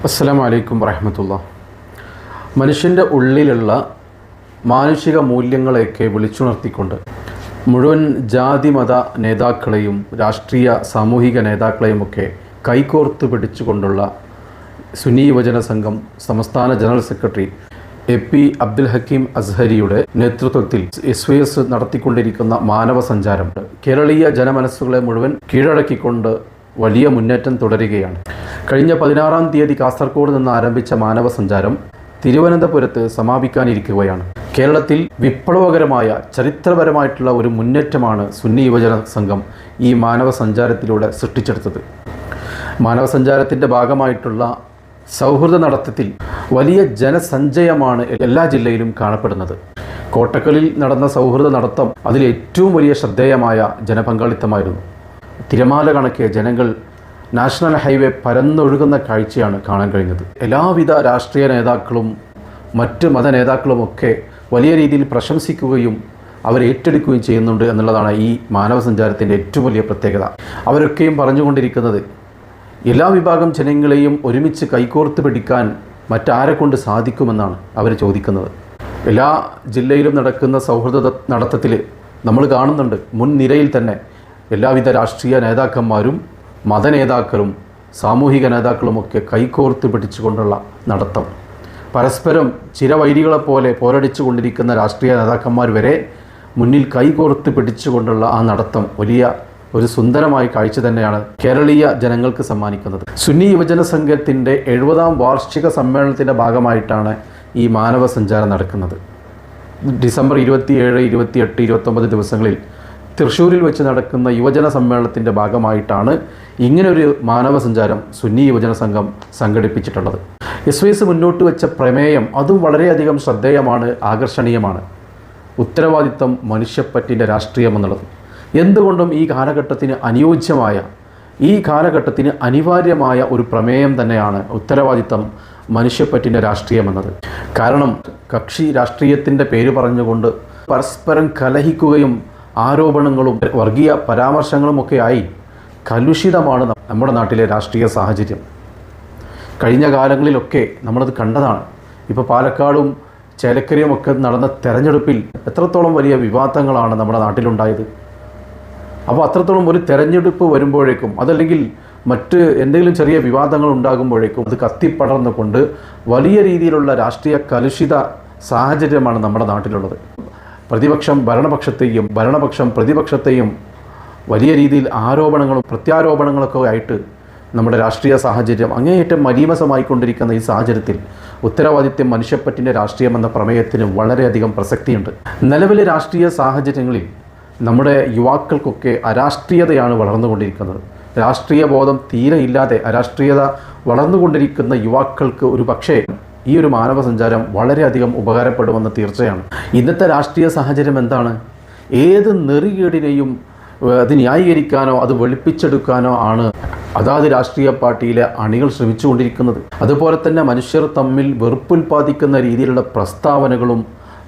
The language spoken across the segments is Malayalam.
അസ്സലാമു അലൈക്കും വറഹ്മത്തുള്ളാഹി. മനുഷ്യൻ്റെ ഉള്ളിലുള്ള മാനുഷിക മൂല്യങ്ങളെയൊക്കെ വിളിച്ചുണർത്തിക്കൊണ്ട് മുഴുവൻ ജാതി മത നേതാക്കളെയും രാഷ്ട്രീയ സാമൂഹിക നേതാക്കളെയുമൊക്കെ കൈകോർത്ത് പിടിച്ചുകൊണ്ടുള്ള സുന്നി യുവജന സംഘം സംസ്ഥാന general secretary AP Abdul Hakeem അസ്ഹരിയുടെ നേതൃത്വത്തിൽ SYS നടത്തിക്കൊണ്ടിരിക്കുന്ന മാനവ സഞ്ചാരം കേരളീയ ജനമനസ്സുകളെ മുഴുവൻ കീഴടക്കിക്കൊണ്ട് വലിയ മുന്നേറ്റം തുടരുകയാണ്. കഴിഞ്ഞ 16-ാം തീയതി കാസർഗോഡ് നിന്ന് ആരംഭിച്ച മാനവ സഞ്ചാരം തിരുവനന്തപുരത്ത് സമാപിക്കാനിരിക്കുകയാണ്. കേരളത്തിൽ വിപ്ലവകരമായ ചരിത്രപരമായിട്ടുള്ള ഒരു മുന്നേറ്റമാണ് സുന്നി യുവജന സംഘം ഈ മാനവ സഞ്ചാരത്തിലൂടെ സൃഷ്ടിച്ചെടുത്തത്. മാനവ സഞ്ചാരത്തിൻ്റെ ഭാഗമായിട്ടുള്ള സൗഹൃദ നടത്തത്തിൽ വലിയ ജനസഞ്ചയമാണ് എല്ലാ ജില്ലയിലും കാണപ്പെടുന്നത്. കോട്ടക്കലിൽ നടന്ന സൗഹൃദ നടത്തം അതിൽ ഏറ്റവും വലിയ ശ്രദ്ധേയമായ ജനപങ്കാളിത്തമായിരുന്നു. തിരമാല കണക്കെ ജനങ്ങൾ നാഷണൽ ഹൈവേ പരന്നൊഴുകുന്ന കാഴ്ചയാണ് കാണാൻ കഴിഞ്ഞത്. എല്ലാവിധ രാഷ്ട്രീയ നേതാക്കളും മറ്റ് മത നേതാക്കളുമൊക്കെ വലിയ രീതിയിൽ പ്രശംസിക്കുകയും അവരെ ഏറ്റെടുക്കുകയും ചെയ്യുന്നുണ്ട് എന്നുള്ളതാണ് ഈ മാനവ സഞ്ചാരത്തിൻ്റെ ഏറ്റവും വലിയ പ്രത്യേകത. അവരൊക്കെയും പറഞ്ഞുകൊണ്ടിരിക്കുന്നത് എല്ലാ വിഭാഗം ജനങ്ങളെയും ഒരുമിച്ച് കൈകോർത്ത് പിടിക്കാൻ മറ്റാരെ കൊണ്ട് സാധിക്കുമെന്നാണ് അവർ ചോദിക്കുന്നത്. എല്ലാ ജില്ലയിലും നടക്കുന്ന സൗഹൃദ നടത്തത്തിൽ നമ്മൾ കാണുന്നുണ്ട്, മുൻനിരയിൽ തന്നെ എല്ലാവിധ രാഷ്ട്രീയ നേതാക്കന്മാരും മതനേതാക്കളും സാമൂഹിക നേതാക്കളുമൊക്കെ കൈകോർത്ത് പിടിച്ചുകൊണ്ടുള്ള നടത്തം. പരസ്പരം ചിരവൈരികളെപ്പോലെ പോരടിച്ചു കൊണ്ടിരിക്കുന്ന രാഷ്ട്രീയ നേതാക്കന്മാർ വരെ മുന്നിൽ കൈകോർത്ത് പിടിച്ചുകൊണ്ടുള്ള ആ നടത്തം വലിയ ഒരു സുന്ദരമായ കാഴ്ച തന്നെയാണ് കേരളീയ ജനങ്ങൾക്ക് സമ്മാനിക്കുന്നത്. സുന്നി യുവജന സംഘത്തിൻ്റെ 70-ാം വാർഷിക സമ്മേളനത്തിൻ്റെ ഭാഗമായിട്ടാണ് ഈ മാനവ സഞ്ചാരം നടക്കുന്നത്. ഡിസംബർ 27, 28, 29 ദിവസങ്ങളിൽ തൃശ്ശൂരിൽ വെച്ച് നടക്കുന്ന യുവജന സമ്മേളനത്തിൻ്റെ ഭാഗമായിട്ടാണ് ഇങ്ങനൊരു മാനവ സഞ്ചാരം സുന്നി യുവജന സംഘം സംഘടിപ്പിച്ചിട്ടുള്ളത്. SYS മുന്നോട്ട് വെച്ച പ്രമേയം അതും വളരെയധികം ശ്രദ്ധേയമാണ്, ആകർഷണീയമാണ്. ഉത്തരവാദിത്തം മനുഷ്യപ്പറ്റിൻ്റെ രാഷ്ട്രീയം എന്നുള്ളത് എന്തുകൊണ്ടും ഈ കാലഘട്ടത്തിന് അനുയോജ്യമായ, ഈ കാലഘട്ടത്തിന് അനിവാര്യമായ ഒരു പ്രമേയം തന്നെയാണ് ഉത്തരവാദിത്തം മനുഷ്യപ്പറ്റിൻ്റെ രാഷ്ട്രീയം എന്നത്. കാരണം കക്ഷി രാഷ്ട്രീയത്തിൻ്റെ പേര് പറഞ്ഞുകൊണ്ട് പരസ്പരം കലഹിക്കുകയും ആരോപണങ്ങളും വർഗീയ പരാമർശങ്ങളുമൊക്കെയായി കലുഷിതമാണ് നമ്മുടെ നാട്ടിലെ രാഷ്ട്രീയ സാഹചര്യം. കഴിഞ്ഞ കാലങ്ങളിലൊക്കെ നമ്മളത് കണ്ടതാണ്. ഇപ്പോൾ പാലക്കാടും ചേലക്കരയുമൊക്കെ നടന്ന തെരഞ്ഞെടുപ്പിൽ എത്രത്തോളം വലിയ വിവാദങ്ങളാണ് നമ്മുടെ നാട്ടിലുണ്ടായത്. അപ്പോൾ അത്രത്തോളം ഒരു തെരഞ്ഞെടുപ്പ് വരുമ്പോഴേക്കും അതല്ലെങ്കിൽ മറ്റ് എന്തെങ്കിലും ചെറിയ വിവാദങ്ങൾ ഉണ്ടാകുമ്പോഴേക്കും അത് കത്തിപ്പടർന്നുകൊണ്ട് വലിയ രീതിയിലുള്ള രാഷ്ട്രീയ കലുഷിത സാഹചര്യമാണ് നമ്മുടെ നാട്ടിലുള്ളത്. പ്രതിപക്ഷം ഭരണപക്ഷത്തെയും ഭരണപക്ഷം പ്രതിപക്ഷത്തെയും വലിയ രീതിയിൽ ആരോപണങ്ങളും പ്രത്യാരോപണങ്ങളൊക്കെ ആയിട്ട് നമ്മുടെ രാഷ്ട്രീയ സാഹചര്യം അങ്ങേയറ്റം മലീമസമായിക്കൊണ്ടിരിക്കുന്ന ഈ സാഹചര്യത്തിൽ ഉത്തരവാദിത്യം മനുഷ്യപ്പറ്റിൻ്റെ രാഷ്ട്രീയം എന്ന പ്രമേയത്തിന് വളരെയധികം പ്രസക്തിയുണ്ട്. നിലവിലെ രാഷ്ട്രീയ സാഹചര്യങ്ങളിൽ നമ്മുടെ യുവാക്കൾക്കൊക്കെ അരാഷ്ട്രീയതയാണ് വളർന്നുകൊണ്ടിരിക്കുന്നത്. രാഷ്ട്രീയ ബോധം തീരെ ഇല്ലാതെ അരാഷ്ട്രീയത വളർന്നുകൊണ്ടിരിക്കുന്ന യുവാക്കൾക്ക് ഒരു പക്ഷേ ഈ ഒരു മാനവ സഞ്ചാരം വളരെയധികം ഉപകാരപ്പെടുമെന്ന് തീർച്ചയാണ്. ഇന്നത്തെ രാഷ്ട്രീയ സാഹചര്യം എന്താണ്? ഏത് നെറികേടിനെയും അത് ന്യായീകരിക്കാനോ അത് വെളുപ്പിച്ചെടുക്കാനോ ആണ് അതാത് രാഷ്ട്രീയ പാർട്ടിയിലെ അണികൾ ശ്രമിച്ചുകൊണ്ടിരിക്കുന്നത്. അതുപോലെ തന്നെ മനുഷ്യർ തമ്മിൽ വെറുപ്പുൽപ്പാദിക്കുന്ന രീതിയിലുള്ള പ്രസ്താവനകളും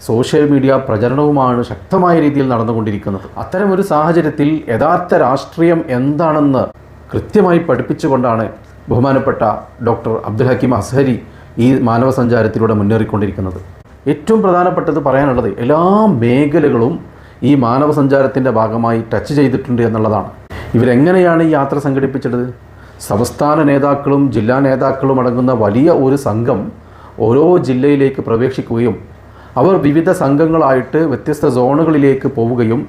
സോഷ്യൽ മീഡിയ പ്രചരണവുമാണ് ശക്തമായ രീതിയിൽ നടന്നുകൊണ്ടിരിക്കുന്നത്. അത്തരമൊരു സാഹചര്യത്തിൽ യഥാർത്ഥ രാഷ്ട്രീയം എന്താണെന്ന് കൃത്യമായി പഠിപ്പിച്ചുകൊണ്ടാണ് ബഹുമാനപ്പെട്ട ഡോക്ടർ അബ്ദുൽ ഹക്കീം അസ്ഹരി ഈ മാനവ സഞ്ചാരത്തിലൂടെ മുന്നേറിക്കൊണ്ടിരിക്കുന്നത്. ഏറ്റവും പ്രധാനപ്പെട്ടത് പറയാനുള്ളത് എല്ലാ മേഖലകളും ഈ മാനവ സഞ്ചാരത്തിൻ്റെ ഭാഗമായി ടച്ച് ചെയ്തിട്ടുണ്ട് എന്നുള്ളതാണ്. ഇവരെങ്ങനെയാണ് ഈ യാത്ര സംഘടിപ്പിച്ചത്? സംസ്ഥാന നേതാക്കളും ജില്ലാ നേതാക്കളും അടങ്ങുന്ന വലിയ ഒരു സംഘം ഓരോ ജില്ലയിലേക്ക് പ്രവേശിക്കുകയും അവർ വിവിധ സംഘങ്ങളായിട്ട് വ്യത്യസ്ത സോണുകളിലേക്ക് പോവുകയും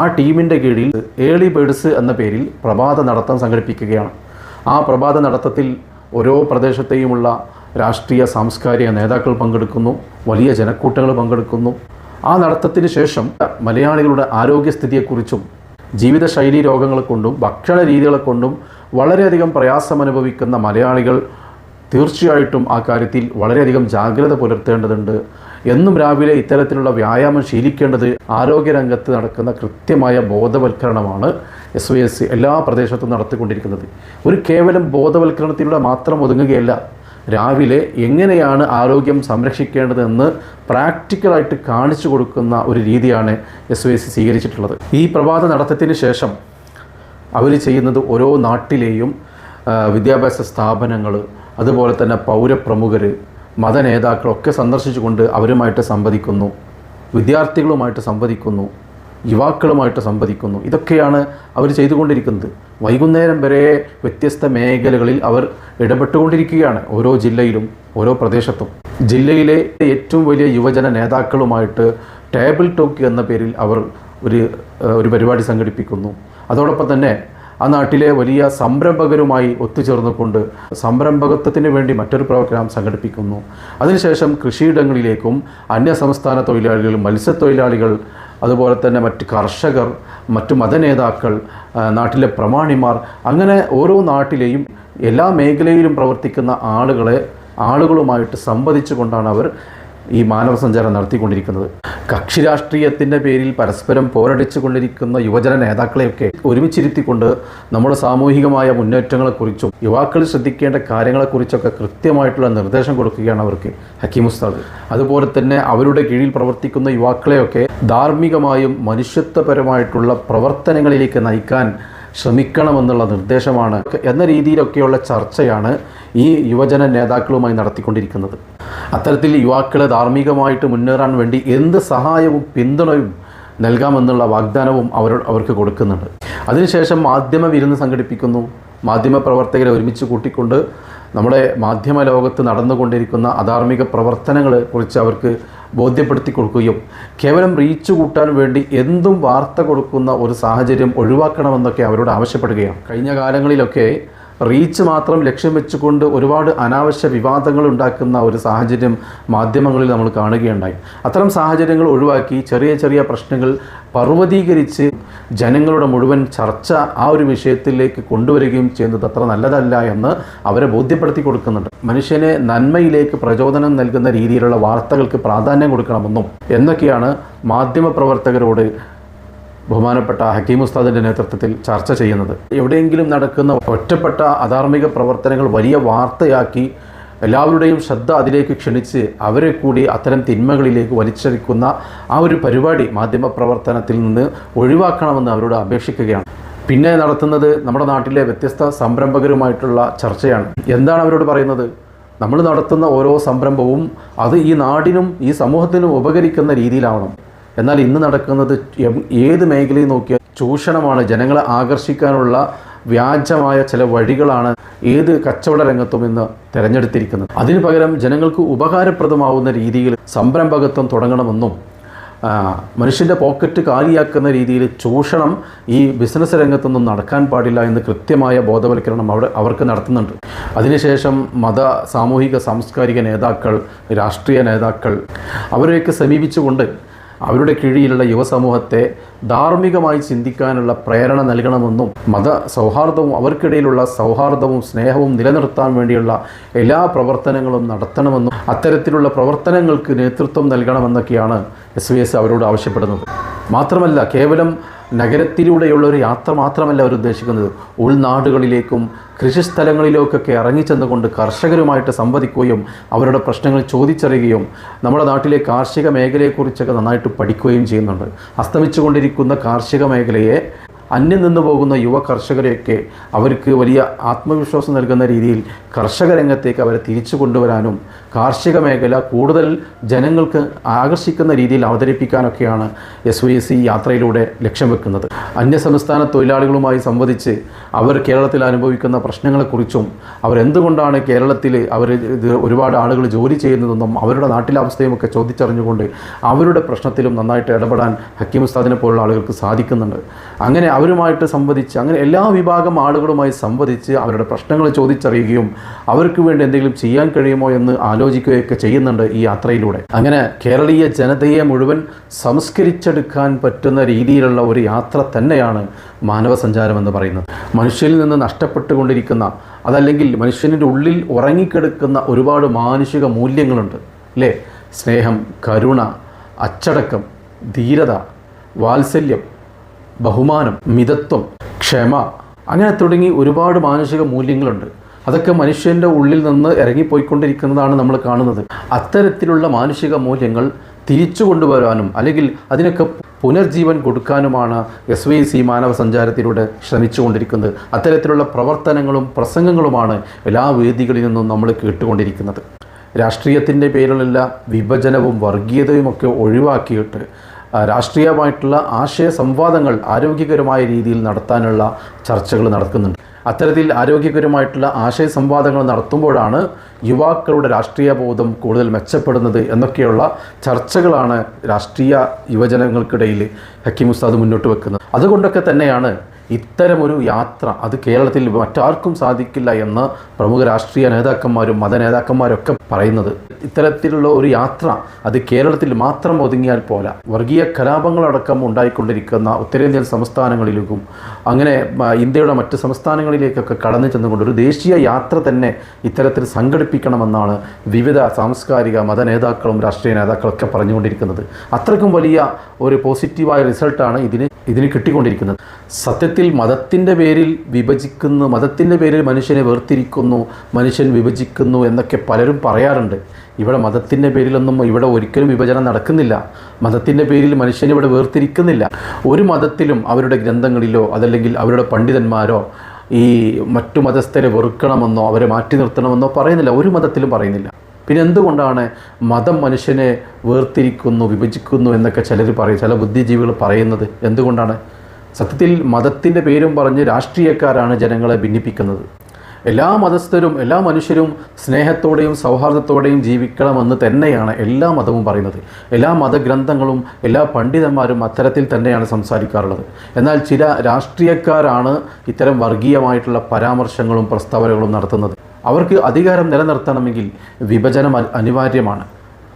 ആ ടീമിൻ്റെ കീഴിൽ ഏർലി ബേഡ്സ് എന്ന പേരിൽ പ്രഭാത നടത്തം സംഘടിപ്പിക്കുകയാണ്. ആ പ്രഭാത നടത്തത്തിൽ ഓരോ പ്രദേശത്തെയുമുള്ള രാഷ്ട്രീയ സാംസ്കാരിക നേതാക്കൾ പങ്കെടുക്കുന്നു, വലിയ ജനക്കൂട്ടങ്ങൾ പങ്കെടുക്കുന്നു. ആ നടത്തത്തിന് ശേഷം മലയാളികളുടെ ആരോഗ്യസ്ഥിതിയെക്കുറിച്ചും ജീവിതശൈലി രോഗങ്ങളെ കൊണ്ടും ഭക്ഷണ രീതികളെ കൊണ്ടും വളരെയധികം പ്രയാസമനുഭവിക്കുന്ന മലയാളികൾ തീർച്ചയായിട്ടും ആ കാര്യത്തിൽ വളരെയധികം ജാഗ്രത പുലർത്തേണ്ടതുണ്ട്. എന്നും രാവിലെ ഇത്തരത്തിലുള്ള വ്യായാമം ശീലിക്കേണ്ടത് ആരോഗ്യരംഗത്ത് നടക്കുന്ന കൃത്യമായ ബോധവൽക്കരണമാണ് SYS എല്ലാ പ്രദേശത്തും നടത്തിക്കൊണ്ടിരിക്കുന്നത്. ഒരു കേവലം ബോധവൽക്കരണത്തിലൂടെ മാത്രം ഒതുങ്ങുകയല്ല, രാവിലെ എങ്ങനെയാണ് ആരോഗ്യം സംരക്ഷിക്കേണ്ടതെന്ന് പ്രാക്ടിക്കലായിട്ട് കാണിച്ചു കൊടുക്കുന്ന ഒരു രീതിയാണ് SYS സ്വീകരിച്ചിട്ടുള്ളത്. ഈ പ്രഭാത നടത്തത്തിന് ശേഷം അവർ ചെയ്യുന്നത് ഓരോ നാട്ടിലെയും വിദ്യാഭ്യാസ സ്ഥാപനങ്ങൾ, അതുപോലെ തന്നെ പൗരപ്രമുഖർ, മതനേതാക്കളൊക്കെ സന്ദർശിച്ചുകൊണ്ട് അവരുമായിട്ട് സംവദിക്കുന്നു, വിദ്യാർത്ഥികളുമായിട്ട് സംവദിക്കുന്നു, യുവാക്കളുമായിട്ട് സംവദിക്കുന്നു. ഇതൊക്കെയാണ് അവർ ചെയ്തുകൊണ്ടിരിക്കുന്നത്. വൈകുന്നേരം വരെ വ്യത്യസ്ത മേഖലകളിൽ അവർ ഇടപെട്ടുകൊണ്ടിരിക്കുകയാണ്, ഓരോ ജില്ലയിലും ഓരോ പ്രദേശത്തും. ജില്ലയിലെ ഏറ്റവും വലിയ യുവജന നേതാക്കളുമായിട്ട് ടേബിൾ ടോക്ക് എന്ന പേരിൽ അവർ ഒരു പരിപാടി സംഘടിപ്പിക്കുന്നു. അതോടൊപ്പം തന്നെ ആ നാട്ടിലെ വലിയ സംരംഭകരുമായി ഒത്തുചേർന്നുകൊണ്ട് സംരംഭകത്വത്തിന് വേണ്ടി മറ്റൊരു പ്രോഗ്രാം സംഘടിപ്പിക്കുന്നു. അതിനുശേഷം കൃഷിയിടങ്ങളിലേക്കും അന്യസംസ്ഥാന തൊഴിലാളികൾ, മത്സ്യത്തൊഴിലാളികൾ, അതുപോലെ തന്നെ മറ്റ് കർഷകർ, മറ്റു മതനേതാക്കൾ, നാട്ടിലെ പ്രമാണിമാർ, അങ്ങനെ ഓരോ നാട്ടിലെയും എല്ലാ മേഖലയിലും പ്രവർത്തിക്കുന്ന ആളുകളുമായിട്ട് സംവദിച്ചു കൊണ്ടാണ് അവർ ഈ മാനവസഞ്ചാരം നടത്തിക്കൊണ്ടിരിക്കുന്നത്. കക്ഷി രാഷ്ട്രീയത്തിൻ്റെ പേരിൽ പരസ്പരം പോരടിച്ചു കൊണ്ടിരിക്കുന്ന യുവജന നേതാക്കളെയൊക്കെ ഒരുമിച്ചിരുത്തിക്കൊണ്ട് നമ്മുടെ സാമൂഹികമായ മുന്നേറ്റങ്ങളെക്കുറിച്ചും യുവാക്കൾ ശ്രദ്ധിക്കേണ്ട കാര്യങ്ങളെക്കുറിച്ചൊക്കെ കൃത്യമായിട്ടുള്ള നിർദ്ദേശം കൊടുക്കുകയാണ് അവർക്ക് ഹക്കീം ഉസ്താദ്. അതുപോലെ തന്നെ അവരുടെ കീഴിൽ പ്രവർത്തിക്കുന്ന യുവാക്കളെയൊക്കെ ധാർമ്മികമായും മനുഷ്യത്വപരമായിട്ടുള്ള പ്രവർത്തനങ്ങളിലേക്ക് നയിക്കാൻ ശ്രമിക്കണമെന്നുള്ള നിർദ്ദേശമാണ് എന്ന രീതിയിലൊക്കെയുള്ള ചർച്ചയാണ് ഈ യുവജന നേതാക്കളുമായി നടത്തിക്കൊണ്ടിരിക്കുന്നത്. അത്തരത്തിൽ യുവാക്കളെ ധാർമ്മികമായിട്ട് മുന്നേറാൻ വേണ്ടി എന്ത് സഹായവും പിന്തുണയും നൽകാമെന്നുള്ള വാഗ്ദാനവും അവർക്ക് കൊടുക്കുന്നുണ്ട്. അതിനുശേഷം മാധ്യമ വിരുന്ന് സംഘടിപ്പിക്കുന്നു. മാധ്യമപ്രവർത്തകരെ ഒരുമിച്ച് കൂട്ടിക്കൊണ്ട് നമ്മുടെ മാധ്യമ ലോകത്ത് നടന്നുകൊണ്ടിരിക്കുന്ന അധാർമിക പ്രവർത്തനങ്ങളെ കുറിച്ച് അവർക്ക് ബോധ്യപ്പെടുത്തി കൊടുക്കുകയും കേവലം റീച്ച് കൂട്ടാൻ വേണ്ടി എന്തും വാർത്ത കൊടുക്കുന്ന ഒരു സാഹചര്യം ഒഴിവാക്കണമെന്നൊക്കെ അവരോട് ആവശ്യപ്പെടുകയാണ്. കഴിഞ്ഞ കാലങ്ങളിലൊക്കെ റീച്ച് മാത്രം ലക്ഷ്യം വെച്ചുകൊണ്ട് ഒരുപാട് അനാവശ്യ വിവാദങ്ങൾ ഉണ്ടാക്കുന്ന ഒരു സാഹചര്യം മാധ്യമങ്ങളിൽ നമ്മൾ കാണുകയുണ്ടായി. അത്തരം സാഹചര്യങ്ങൾ ഒഴിവാക്കി ചെറിയ ചെറിയ പ്രശ്നങ്ങൾ പർവ്വതീകരിച്ച് ജനങ്ങളുടെ മുഴുവൻ ചർച്ച ആ ഒരു വിഷയത്തിലേക്ക് കൊണ്ടുവരികയും ചെയ്യുന്നത് അത്ര നല്ലതല്ല എന്ന് അവരെ ബോധ്യപ്പെടുത്തി കൊടുക്കുന്നുണ്ട്. മനുഷ്യനെ നന്മയിലേക്ക് പ്രചോദനം നൽകുന്ന രീതിയിലുള്ള വാർത്തകൾക്ക് പ്രാധാന്യം കൊടുക്കണമെന്നും എന്നൊക്കെയാണ് മാധ്യമപ്രവർത്തകരോട് ബഹുമാനപ്പെട്ട ഹക്കീം ഉസ്താദിൻ്റെ നേതൃത്വത്തിൽ ചർച്ച ചെയ്യുന്നത്. എവിടെയെങ്കിലും നടക്കുന്ന ഒറ്റപ്പെട്ട അധാർമിക പ്രവർത്തനങ്ങൾ വലിയ വാർത്തയാക്കി എല്ലാവരുടെയും ശ്രദ്ധ അതിലേക്ക് ക്ഷണിച്ച് അവരെ കൂടി അത്തരം തിന്മകളിലേക്ക് വലിച്ചെറിക്കുന്ന ആ ഒരു പരിപാടി മാധ്യമപ്രവർത്തനത്തിൽ നിന്ന് ഒഴിവാക്കണമെന്ന് അവരോട് അപേക്ഷിക്കുകയാണ്. പിന്നെ നടത്തുന്നത് നമ്മുടെ നാട്ടിലെ വ്യത്യസ്ത സംരംഭകരുമായിട്ടുള്ള ചർച്ചയാണ്. എന്താണ് അവരോട് പറയുന്നത്? നമ്മൾ നടത്തുന്ന ഓരോ സംരംഭവും അത് ഈ നാടിനും ഈ സമൂഹത്തിനും ഉപകരിക്കുന്ന രീതിയിലാവണം. എന്നാൽ ഇന്ന് നടക്കുന്നത് ഏത് മേഖലയിൽ നോക്കിയാൽ ചൂഷണമാണ്. ജനങ്ങളെ ആകർഷിക്കാനുള്ള വ്യാജമായ ചില വഴികളാണ് ഏത് കച്ചവട രംഗത്തും ഇന്ന് തിരഞ്ഞെടുത്തിരിക്കുന്നത്. അതിനു പകരം ജനങ്ങൾക്ക് ഉപകാരപ്രദമാവുന്ന രീതിയിൽ സംരംഭകത്വം തുടങ്ങണമെന്നും മനുഷ്യൻ്റെ പോക്കറ്റ് കാലിയാക്കുന്ന രീതിയിൽ ചൂഷണം ഈ ബിസിനസ് രംഗത്തൊന്നും നടക്കാൻ പാടില്ല എന്ന് കൃത്യമായ ബോധവൽക്കരണം അവർക്ക് നടത്തുന്നുണ്ട്. അതിനുശേഷം സാമൂഹിക സാംസ്കാരിക നേതാക്കൾ, രാഷ്ട്രീയ നേതാക്കൾ അവരെയൊക്കെ സമീപിച്ചുകൊണ്ട് അവരുടെ കീഴിലുള്ള യുവസമൂഹത്തെ ധാർമ്മികമായി ചിന്തിക്കാനുള്ള പ്രേരണ നൽകണമെന്നും സൗഹാർദ്ദവും അവർക്കിടയിലുള്ള സൗഹാർദ്ദവും സ്നേഹവും നിലനിർത്താൻ വേണ്ടിയുള്ള എല്ലാ പ്രവർത്തനങ്ങളും നടത്തണമെന്നും അത്തരത്തിലുള്ള പ്രവർത്തനങ്ങൾക്ക് നേതൃത്വം നൽകണമെന്നൊക്കെയാണ് SYS അവരോട് ആവശ്യപ്പെടുന്നത്. മാത്രമല്ല കേവലം നഗരത്തിലൂടെയുള്ളൊരു യാത്ര മാത്രമല്ല അവർ ഉദ്ദേശിക്കുന്നത്. ഉൾനാടുകളിലേക്കും കൃഷിസ്ഥലങ്ങളിലേക്കൊക്കെ ഇറങ്ങിച്ചെന്നുകൊണ്ട് കർഷകരുമായിട്ട് സംവദിക്കുകയും അവരുടെ പ്രശ്നങ്ങൾ ചോദിച്ചറിയുകയും നമ്മുടെ നാട്ടിലെ കാർഷിക മേഖലയെക്കുറിച്ചൊക്കെ നന്നായിട്ട് പഠിക്കുകയും ചെയ്യുന്നുണ്ട്. അസ്തമിച്ചുകൊണ്ടിരിക്കുന്ന കാർഷിക മേഖലയെ അന്യം നിന്നു പോകുന്ന യുവ കർഷകരെയൊക്കെ അവർക്ക് വലിയ ആത്മവിശ്വാസം നൽകുന്ന രീതിയിൽ കർഷക രംഗത്തേക്ക് അവരെ തിരിച്ചു കൊണ്ടുവരാനും കാർഷിക മേഖല കൂടുതൽ ജനങ്ങൾക്ക് ആകർഷിക്കുന്ന രീതിയിൽ അവതരിപ്പിക്കാനൊക്കെയാണ് SYS ഈ യാത്രയിലൂടെ ലക്ഷ്യം വെക്കുന്നത്. അന്യസംസ്ഥാന തൊഴിലാളികളുമായി സംവദിച്ച് അവർ കേരളത്തിൽ അനുഭവിക്കുന്ന പ്രശ്നങ്ങളെക്കുറിച്ചും അവരെന്തുകൊണ്ടാണ് കേരളത്തിൽ ഒരുപാട് ആളുകൾ ജോലി ചെയ്യുന്നതെന്നും അവരുടെ നാട്ടിലെ അവസ്ഥയുമൊക്കെ ചോദിച്ചറിഞ്ഞുകൊണ്ട് അവരുടെ പ്രശ്നത്തിലും നന്നായിട്ട് ഇടപെടാൻ ഹക്കീം ഉസ്താദിനെ പോലുള്ള ആളുകൾക്ക് സാധിക്കുന്നുണ്ട്. അങ്ങനെ അവരുമായിട്ട് സംവദിച്ച് അങ്ങനെ എല്ലാ വിഭാഗം ആളുകളുമായി സംവദിച്ച് അവരുടെ പ്രശ്നങ്ങൾ ചോദിച്ചറിയുകയും അവർക്ക് വേണ്ടി എന്തെങ്കിലും ചെയ്യാൻ കഴിയുമോ എന്ന് ആലോചിക്കുകയൊക്കെ ചെയ്യുന്നുണ്ട് ഈ യാത്രയിലൂടെ. അങ്ങനെ കേരളീയ ജനതയെ മുഴുവൻ സംസ്കരിച്ചെടുക്കാൻ പറ്റുന്ന രീതിയിലുള്ള ഒരു യാത്ര തന്നെയാണ് മാനവസഞ്ചാരം എന്ന് പറയുന്നത്. മനുഷ്യനിൽ നിന്ന് നഷ്ടപ്പെട്ടുകൊണ്ടിരിക്കുന്ന അതല്ലെങ്കിൽ മനുഷ്യൻ്റെ ഉള്ളിൽ ഉറങ്ങിക്കിടക്കുന്ന ഒരുപാട് മാനുഷിക മൂല്യങ്ങളുണ്ട് അല്ലേ? സ്നേഹം, കരുണ, അച്ചടക്കം, ധീരത, വാത്സല്യം, ബഹുമാനം, മിതത്വം, ക്ഷമ, അങ്ങനെ തുടങ്ങി ഒരുപാട് മാനുഷിക മൂല്യങ്ങളുണ്ട്. അതൊക്കെ മനുഷ്യൻ്റെ ഉള്ളിൽ നിന്ന് ഇറങ്ങിപ്പോയിക്കൊണ്ടിരിക്കുന്നതാണ് നമ്മൾ കാണുന്നത്. അത്തരത്തിലുള്ള മാനുഷിക മൂല്യങ്ങൾ തിരിച്ചു കൊണ്ടുവരാനും അല്ലെങ്കിൽ അതിനൊക്കെ പുനർജീവൻ കൊടുക്കാനുമാണ് SYC മാനവ സഞ്ചാരത്തിലൂടെ ശ്രമിച്ചുകൊണ്ടിരിക്കുന്നത്. അത്തരത്തിലുള്ള പ്രവർത്തനങ്ങളും പ്രസംഗങ്ങളുമാണ് എല്ലാ വേദികളിൽ നിന്നും നമ്മൾ കേട്ടുകൊണ്ടിരിക്കുന്നത്. രാഷ്ട്രീയത്തിൻ്റെ പേരിലുള്ള വിഭജനവും വർഗീയതയുമൊക്കെ ഒഴിവാക്കിയിട്ട് രാഷ്ട്രീയമായിട്ടുള്ള ആശയ സംവാദങ്ങൾ ആരോഗ്യകരമായ രീതിയിൽ നടത്താനുള്ള ചർച്ചകൾ നടക്കുന്നുണ്ട്. അത്തരത്തിൽ ആരോഗ്യകരമായിട്ടുള്ള ആശയ സംവാദങ്ങൾ നടത്തുമ്പോഴാണ് യുവാക്കളുടെ രാഷ്ട്രീയ ബോധം കൂടുതൽ മെച്ചപ്പെടുന്നത് എന്നൊക്കെയുള്ള ചർച്ചകളാണ് രാഷ്ട്രീയ യുവജനങ്ങൾക്കിടയിൽ ഹക്കീം ഉസ്താദ് മുന്നോട്ട് വെക്കുന്നത്. അതുകൊണ്ടൊക്കെ തന്നെയാണ് ഇത്തരമൊരു യാത്ര അത് കേരളത്തിൽ മറ്റാർക്കും സാധിക്കില്ല എന്ന് പ്രമുഖ രാഷ്ട്രീയ നേതാക്കന്മാരും മതനേതാക്കന്മാരൊക്കെ പറയുന്നത്. ഇത്തരത്തിലുള്ള ഒരു യാത്ര അത് കേരളത്തിൽ മാത്രം ഒതുങ്ങിയാൽ പോരാ, വർഗീയ കലാപങ്ങളടക്കം ഉണ്ടായിക്കൊണ്ടിരിക്കുന്ന ഉത്തരേന്ത്യൻ സംസ്ഥാനങ്ങളിലേക്കും അങ്ങനെ ഇന്ത്യയുടെ മറ്റ് സംസ്ഥാനങ്ങളിലേക്കൊക്കെ കടന്നു ചെന്നുകൊണ്ട് ഒരു ദേശീയ യാത്ര തന്നെ ഇത്തരത്തിൽ സംഘടിപ്പിക്കണമെന്നാണ് വിവിധ സാംസ്കാരിക മതനേതാക്കളും രാഷ്ട്രീയ നേതാക്കളൊക്കെ പറഞ്ഞുകൊണ്ടിരിക്കുന്നത്. അത്രയ്ക്കും വലിയ ഒരു പോസിറ്റീവായ റിസൾട്ടാണ് ഇതിന് കിട്ടിക്കൊണ്ടിരിക്കുന്നത്. സത്യത്തിൽ മതത്തിൻ്റെ പേരിൽ വിഭജിക്കുന്നു, മതത്തിൻ്റെ പേരിൽ മനുഷ്യനെ വേർതിരിക്കുന്നു, മനുഷ്യൻ വിഭജിക്കുന്നു എന്നൊക്കെ പലരും പറയാറുണ്ട്. ഇവിടെ മതത്തിൻ്റെ പേരിലൊന്നും ഇവിടെ ഒരിക്കലും വിഭജനം നടക്കുന്നില്ല. മതത്തിൻ്റെ പേരിൽ മനുഷ്യനെ ഇവിടെ വേർതിരിക്കുന്നില്ല. ഒരു മതത്തിലും അവരുടെ ഗ്രന്ഥങ്ങളിലോ അതല്ലെങ്കിൽ അവരുടെ പണ്ഡിതന്മാരോ ഈ മറ്റു മതസ്ഥരെ വെറുക്കണമെന്നോ അവരെ മാറ്റി നിർത്തണമെന്നോ പറയുന്നില്ല. ഒരു മതത്തിലും പറയുന്നില്ല. പിന്നെ എന്തുകൊണ്ടാണ് മതം മനുഷ്യനെ വേർതിരിക്കുന്നു, വിഭജിക്കുന്നു എന്നൊക്കെ ചില ബുദ്ധിജീവികൾ പറയുന്നത്? എന്തുകൊണ്ടാണ്? സത്യത്തിൽ മതത്തിൻ്റെ പേരും പറഞ്ഞ് രാഷ്ട്രീയക്കാരാണ് ജനങ്ങളെ ഭിന്നിപ്പിക്കുന്നത്. എല്ലാ മതസ്ഥരും എല്ലാ മനുഷ്യരും സ്നേഹത്തോടെയും സൗഹാർദ്ദത്തോടെയും ജീവിക്കണമെന്ന് തന്നെയാണ് എല്ലാ മതവും പറയുന്നത്. എല്ലാ മതഗ്രന്ഥങ്ങളും എല്ലാ പണ്ഡിതന്മാരും അത്തരത്തിൽ തന്നെയാണ് സംസാരിക്കാറുള്ളത്. എന്നാൽ ചില രാഷ്ട്രീയക്കാരാണ് ഇത്തരം വർഗീയമായിട്ടുള്ള പരാമർശങ്ങളും പ്രസ്താവനകളും നടത്തുന്നത്. അവർക്ക് അധികാരം നിലനിർത്തണമെങ്കിൽ വിഭജനം അനിവാര്യമാണ്.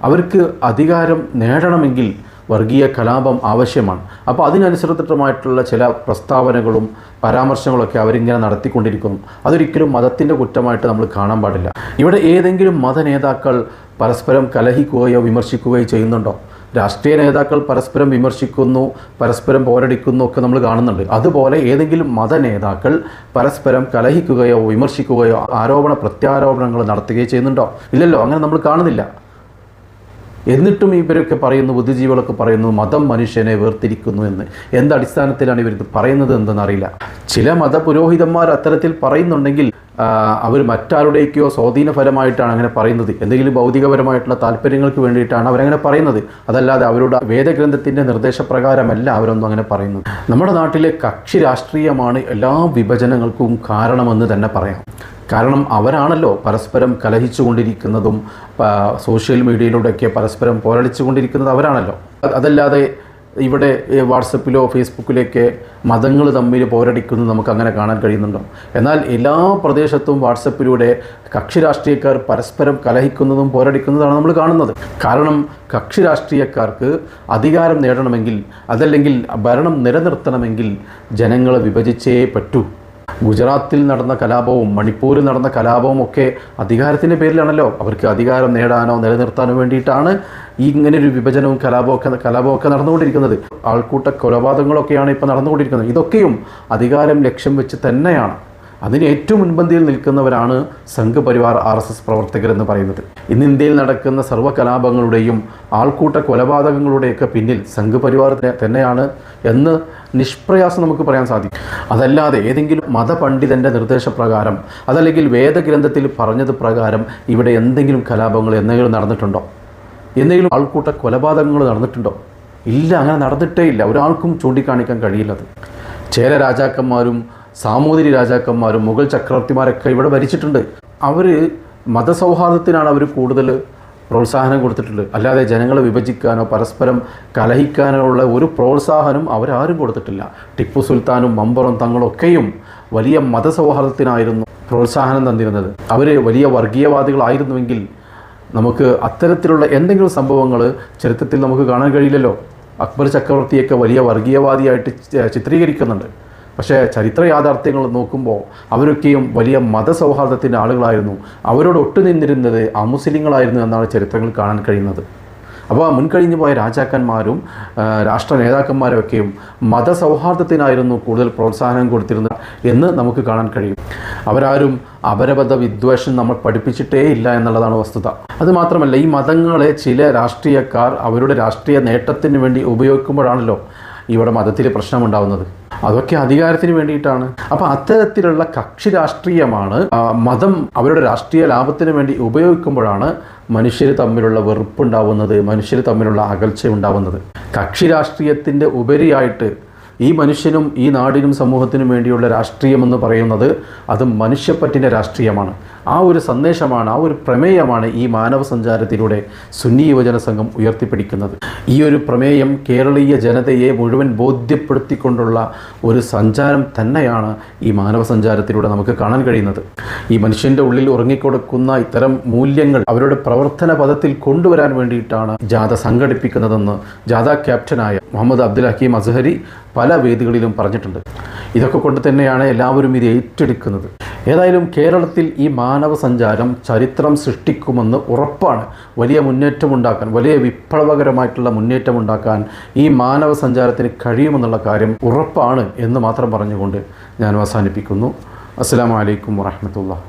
അവർക്ക് അധികാരം നേടണമെങ്കിൽ വർഗീയ കലാപം ആവശ്യമാണ്. അപ്പോൾ അതിനനുസൃതമായിട്ടുള്ള ചില പ്രസ്താവനകളും പരാമർശങ്ങളൊക്കെ അവരിങ്ങനെ നടത്തിക്കൊണ്ടിരിക്കുന്നു. അതൊരിക്കലും മതത്തിൻ്റെ കുറ്റമായിട്ട് നമ്മൾ കാണാൻ പാടില്ല. ഇവിടെ ഏതെങ്കിലും മതനേതാക്കൾ പരസ്പരം കലഹിക്കുകയോ വിമർശിക്കുകയോ ചെയ്യുന്നുണ്ടോ? രാഷ്ട്രീയ നേതാക്കൾ പരസ്പരം വിമർശിക്കുന്നു, പരസ്പരം പോരടിക്കുന്നു ഒക്കെ നമ്മൾ കാണുന്നുണ്ട്. അതുപോലെ ഏതെങ്കിലും മതനേതാക്കൾ പരസ്പരം കലഹിക്കുകയോ വിമർശിക്കുകയോ ആരോപണ പ്രത്യാരോപണങ്ങൾ നടത്തുകയോ ചെയ്യുന്നുണ്ടോ? ഇല്ലല്ലോ, അങ്ങനെ നമ്മൾ കാണുന്നില്ല. എന്നിട്ടും ഇവരൊക്കെ പറയുന്നു, ബുദ്ധിജീവികളൊക്കെ പറയുന്നു മതം മനുഷ്യനെ വേർതിരിക്കുന്നു എന്ന്. എന്തടിസ്ഥാനത്തിലാണ് ഇവരിത് പറയുന്നത് എന്തെന്നറിയില്ല. ചില മതപുരോഹിതന്മാർ അത്തരത്തിൽ പറയുന്നുണ്ടെങ്കിൽ അവർ മറ്റാരുടേക്കോ സ്വാധീനപരമായിട്ടാണ് അങ്ങനെ പറയുന്നത്. എന്തെങ്കിലും ഭൗതികപരമായിട്ടുള്ള താല്പര്യങ്ങൾക്ക് വേണ്ടിയിട്ടാണ് അവരങ്ങനെ പറയുന്നത്. അതല്ലാതെ അവരുടെ വേദഗ്രന്ഥത്തിൻ്റെ നിർദ്ദേശപ്രകാരമല്ല അവരൊന്നും അങ്ങനെ പറയുന്നത്. നമ്മുടെ നാട്ടിലെ കക്ഷി രാഷ്ട്രീയമാണ് എല്ലാ വിഭജനങ്ങൾക്കും കാരണമെന്ന് തന്നെ പറയാം. കാരണം അവരാണല്ലോ പരസ്പരം കലഹിച്ചുകൊണ്ടിരിക്കുന്നതും സോഷ്യൽ മീഡിയയിലൂടെയൊക്കെ പരസ്പരം പോരടിച്ചുകൊണ്ടിരിക്കുന്നത് അവരാണല്ലോ. അതല്ലാതെ ഇവിടെ വാട്സപ്പിലോ ഫേസ്ബുക്കിലൊക്കെ മതങ്ങൾ തമ്മിൽ പോരടിക്കുന്നത് നമുക്ക് അങ്ങനെ കാണാൻ കഴിയുന്നുണ്ടോ? എന്നാൽ എല്ലാ പ്രദേശത്തും വാട്സപ്പിലൂടെ കക്ഷി രാഷ്ട്രീയക്കാർ പരസ്പരം കലഹിക്കുന്നതും പോരടിക്കുന്നതാണ് നമ്മൾ കാണുന്നത്. കാരണം കക്ഷി രാഷ്ട്രീയക്കാർക്ക് അധികാരം നേടണമെങ്കിൽ അതല്ലെങ്കിൽ ഭരണം നിലനിർത്തണമെങ്കിൽ ജനങ്ങളെ വിഭജിച്ചേ പറ്റൂ. ഗുജറാത്തിൽ നടന്ന കലാപവും മണിപ്പൂരിൽ നടന്ന കലാപവും ഒക്കെ അധികാരത്തിൻ്റെ പേരിലാണല്ലോ. അവർക്ക് അധികാരം നേടാനോ നിലനിർത്താനോ വേണ്ടിയിട്ടാണ് ഈ ഇങ്ങനൊരു വിഭജനവും കലാപമൊക്കെ നടന്നുകൊണ്ടിരിക്കുന്നത്. ആൾക്കൂട്ട കൊലപാതകങ്ങളൊക്കെയാണ് ഇപ്പോൾ നടന്നുകൊണ്ടിരിക്കുന്നത്. ഇതൊക്കെയും അധികാരം ലക്ഷ്യം വെച്ച് തന്നെയാണ്. അതിന് ഏറ്റവും മുൻപന്തിയിൽ നിൽക്കുന്നവരാണ് സംഘപരിവാർ RSS പ്രവർത്തകരെന്ന് പറയുന്നത്. ഇന്ന് ഇന്ത്യയിൽ നടക്കുന്ന സർവ്വ കലാപങ്ങളുടെയും ആൾക്കൂട്ട കൊലപാതകങ്ങളുടെയൊക്കെ പിന്നിൽ സംഘപരിവാർ തന്നെയാണ് എന്ന് നിഷ്പ്രയാസം നമുക്ക് പറയാൻ സാധിക്കും. അതല്ലാതെ ഏതെങ്കിലും മതപണ്ഡിതൻ്റെ നിർദ്ദേശപ്രകാരം അതല്ലെങ്കിൽ വേദഗ്രന്ഥത്തിൽ പറഞ്ഞത് പ്രകാരം ഇവിടെ എന്തെങ്കിലും കലാപങ്ങൾ എന്തെങ്കിലും നടന്നിട്ടുണ്ടോ? എന്തെങ്കിലും ആൾക്കൂട്ട കൊലപാതകങ്ങൾ നടന്നിട്ടുണ്ടോ? ഇല്ല, അങ്ങനെ നടന്നിട്ടേ ഇല്ല. ഒരാൾക്കും ചൂണ്ടിക്കാണിക്കാൻ കഴിയില്ലത്. ചേര രാജാക്കന്മാരും സാമൂതിരി രാജാക്കന്മാരും മുഗൾ ചക്രവർത്തിമാരൊക്കെ ഇവിടെ ഭരിച്ചിട്ടുണ്ട്. അവർ മതസൗഹാർദ്ദത്തിനാണ് അവർ കൂടുതൽ പ്രോത്സാഹനം കൊടുത്തിട്ടുള്ളത്. അല്ലാതെ ജനങ്ങളെ വിഭജിക്കാനോ പരസ്പരം കലഹിക്കാനോ ഉള്ള ഒരു പ്രോത്സാഹനം അവരാരും കൊടുത്തിട്ടില്ല. ടിപ്പു സുൽത്താനും മമ്പറും തങ്ങളൊക്കെയും വലിയ മതസൗഹാർദ്ദത്തിനായിരുന്നു പ്രോത്സാഹനം തന്നിരുന്നത്. അവർ വലിയ വർഗീയവാദികളായിരുന്നുവെങ്കിൽ നമുക്ക് അത്തരത്തിലുള്ള എന്തെങ്കിലും സംഭവങ്ങൾ ചരിത്രത്തിൽ നമുക്ക് കാണാൻ കഴിയില്ലല്ലോ. അക്ബർ ചക്രവർത്തിയൊക്കെ വലിയ വർഗീയവാദിയായിട്ട് ചിത്രീകരിക്കുന്നുണ്ട്. പക്ഷേ ചരിത്ര യാഥാർത്ഥ്യങ്ങൾ നോക്കുമ്പോൾ അവരൊക്കെയും വലിയ മതസൗഹാർദ്ദത്തിൻ്റെ ആളുകളായിരുന്നു. അവരോട് ഒട്ടുനിന്നിരുന്നത് അമുസ്ലിങ്ങളായിരുന്നു എന്നാണ് ചരിത്രങ്ങൾ കാണാൻ കഴിയുന്നത്. അപ്പോൾ മുൻകഴിഞ്ഞു പോയ രാജാക്കന്മാരും രാഷ്ട്ര നേതാക്കന്മാരൊക്കെയും മതസൗഹാർദ്ദത്തിനായിരുന്നു കൂടുതൽ പ്രോത്സാഹനം കൊടുത്തിരുന്നത് എന്ന് നമുക്ക് കാണാൻ കഴിയും. അവരാരും അപരബദ്ധ വിദ്വേഷം നമ്മൾ പഠിപ്പിച്ചിട്ടേ ഇല്ല എന്നുള്ളതാണ് വസ്തുത. അതുമാത്രമല്ല, ഈ മതങ്ങളെ ചില രാഷ്ട്രീയക്കാർ അവരുടെ രാഷ്ട്രീയ നേട്ടത്തിന് വേണ്ടി ഉപയോഗിക്കുമ്പോഴാണല്ലോ ഇവിടെ മതത്തിൽ പ്രശ്നമുണ്ടാകുന്നത്. അതൊക്കെ അധികാരത്തിന് വേണ്ടിയിട്ടാണ്. അപ്പോൾ അത്തരത്തിലുള്ള കക്ഷി രാഷ്ട്രീയമാണ് മതം അവരുടെ രാഷ്ട്രീയ ലാഭത്തിന് വേണ്ടി ഉപയോഗിക്കുമ്പോഴാണ് മനുഷ്യർ തമ്മിലുള്ള വെറുപ്പുണ്ടാവുന്നത്, മനുഷ്യർ തമ്മിലുള്ള അകൽച്ച ഉണ്ടാവുന്നത്. കക്ഷി രാഷ്ട്രീയത്തിൻ്റെ ഉപരിയായിട്ട് ഈ മനുഷ്യനും ഈ നാടിനും സമൂഹത്തിനും വേണ്ടിയുള്ള രാഷ്ട്രീയമെന്ന് പറയുന്നത് അത് മനുഷ്യപ്പറ്റിൻ്റെ രാഷ്ട്രീയമാണ്. ആ ഒരു സന്ദേശമാണ്, ആ ഒരു പ്രമേയമാണ് ഈ മാനവ സഞ്ചാരത്തിലൂടെ സുന്നി യുവജന സംഘം ഉയർത്തിപ്പിടിക്കുന്നത്. ഈ ഒരു പ്രമേയം കേരളീയ ജനതയെ മുഴുവൻ ബോധ്യപ്പെടുത്തിക്കൊണ്ടുള്ള ഒരു സഞ്ചാരം തന്നെയാണ് ഈ മാനവ സഞ്ചാരത്തിലൂടെ നമുക്ക് കാണാൻ കഴിയുന്നത്. ഈ മനുഷ്യൻ്റെ ഉള്ളിൽ ഉറങ്ങിക്കൊടുക്കുന്ന ഇത്തരം മൂല്യങ്ങൾ അവരുടെ പ്രവർത്തന പദത്തിൽ കൊണ്ടുവരാൻ വേണ്ടിയിട്ടാണ് ജാഥ സംഘടിപ്പിക്കുന്നതെന്ന് ജാഥ ക്യാപ്റ്റനായ മുഹമ്മദ് അബ്ദുൽ ഹക്കീം അസ്ഹരി പല വേദികളിലും പറഞ്ഞിട്ടുണ്ട്. ഇതൊക്കെ കൊണ്ട് തന്നെയാണ് എല്ലാവരും ഇത് ഏറ്റെടുക്കുന്നത്. ഏതായാലും കേരളത്തിൽ ഈ മാനവ സഞ്ചാരം ചരിത്രം സൃഷ്ടിക്കുമെന്ന് ഉറപ്പാണ്. വലിയ മുന്നേറ്റമുണ്ടാക്കാൻ, വലിയ വിപ്ലവകരമായിട്ടുള്ള മുന്നേറ്റമുണ്ടാക്കാൻ ഈ മാനവ സഞ്ചാരത്തിന് കഴിയുമെന്നുള്ള കാര്യം ഉറപ്പാണ് എന്ന് മാത്രം പറഞ്ഞുകൊണ്ട് ഞാൻ അവസാനിപ്പിക്കുന്നു. അസ്സലാമു അലൈക്കും വറഹ്മത്തുള്ളാഹി.